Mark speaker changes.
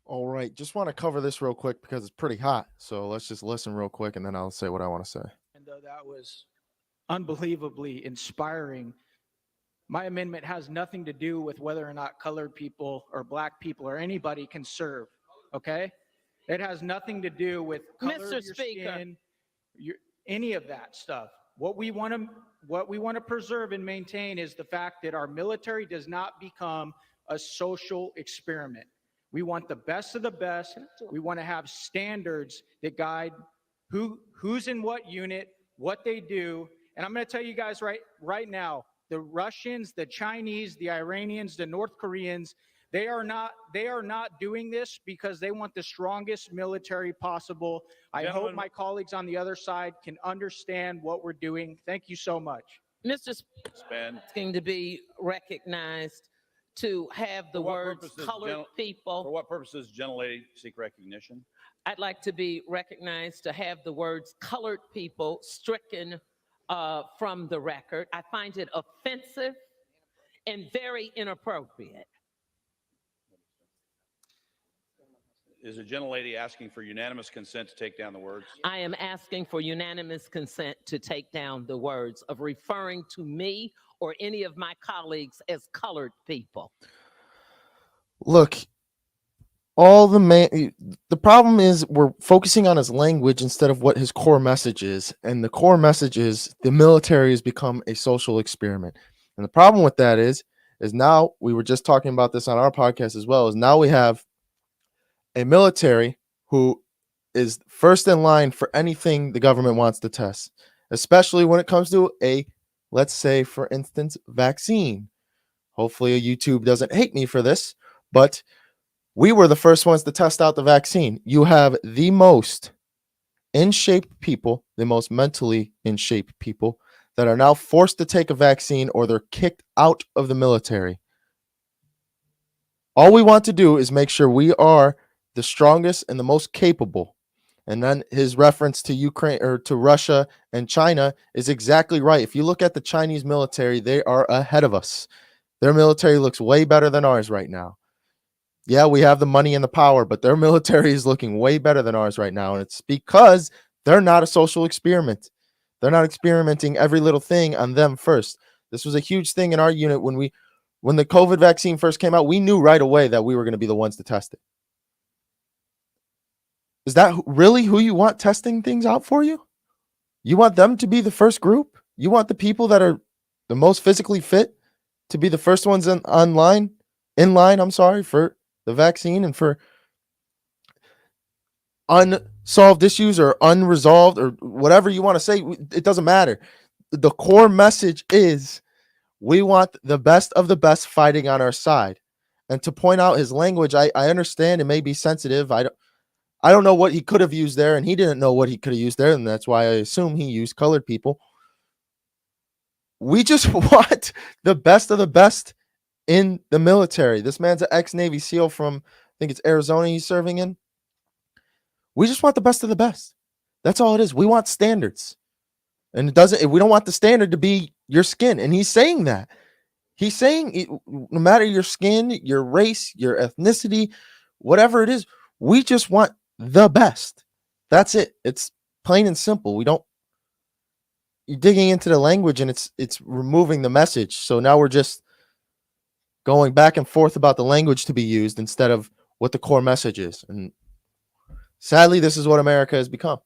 Speaker 1: All right, just want to cover this real quick because it's pretty hot. So let's just listen real quick and then I'll say what I want to say.
Speaker 2: And that was unbelievably inspiring. My amendment has nothing to do with whether or not colored people or black people or anybody can serve. Okay? It has nothing to do with color
Speaker 3: Mr.
Speaker 2: of your
Speaker 3: Speaker,
Speaker 2: skin, your, any of that stuff. What we want to preserve and maintain is the fact that our military does not become a social experiment. We want the best of the best. We want to have standards that guide who's in what unit, what they do. And I'm going to tell you guys right now, the Russians, the Chinese, the Iranians, the North Koreans, they are not doing this because they want the strongest military possible. I hope my colleagues on the other side can understand what we're doing. Thank you so much.
Speaker 3: Mr. Speaker, asking to be recognized to have the words colored
Speaker 4: For
Speaker 3: people.
Speaker 4: what purposes, gentlelady, seek recognition?
Speaker 3: I'd like to be recognized to have the words colored people stricken from the record. I find it offensive and very inappropriate.
Speaker 4: Is the gentlelady asking for unanimous consent to take down the words?
Speaker 3: I am asking for unanimous consent to take down the words of referring to me or any of my colleagues as colored people.
Speaker 1: Look, the problem is we're focusing on his language instead of what his core message is. And the core message is the military has become a social experiment. And the problem with that is now we were just talking about this on our podcast as well, is now we have a military who is first in line for anything the government wants to test, especially when it comes to let's say, for instance, vaccine. Hopefully, YouTube doesn't hate me for this, but we were the first ones to test out the vaccine. You have the most in shape people, the most mentally in shape people that are now forced to take a vaccine or they're kicked out of the military. All we want to do is make sure we are the strongest and the most capable. And then his reference to Ukraine or to Russia and China is exactly right. If you look at the Chinese military, they are ahead of us. Their military looks way better than ours right now. Yeah, we have the money and the power, but their military is looking way better than ours right now. And it's because they're not a social experiment. They're not experimenting every little thing on them first. This was a huge thing in our unit when the COVID vaccine first came out. We knew right away that we were going to be the ones to test it. Is that really who you want testing things out for you? You want them to be the first group? You want the people that are the most physically fit to be the first ones in line, for the vaccine and for unsolved issues or unresolved or whatever you want to say. It doesn't matter. The core message is we want the best of the best fighting on our side. And to point out his language, I understand it may be sensitive. I don't know what he could have used there, and he didn't know what he could have used there, and that's why I assume he used colored people. We just want the best of the best in the military. This man's an ex-Navy SEAL from, I think it's Arizona he's serving in. We just want the best of the best. That's all it is. We want standards. And we don't want the standard to be your skin. And he's saying that. He's saying no matter your skin, your race, your ethnicity, whatever it is, we just want the best. That's it. It's plain and simple. You're digging into the language and it's removing the message. So now we're just going back and forth about the language to be used instead of what the core message is. And sadly, this is what America has become.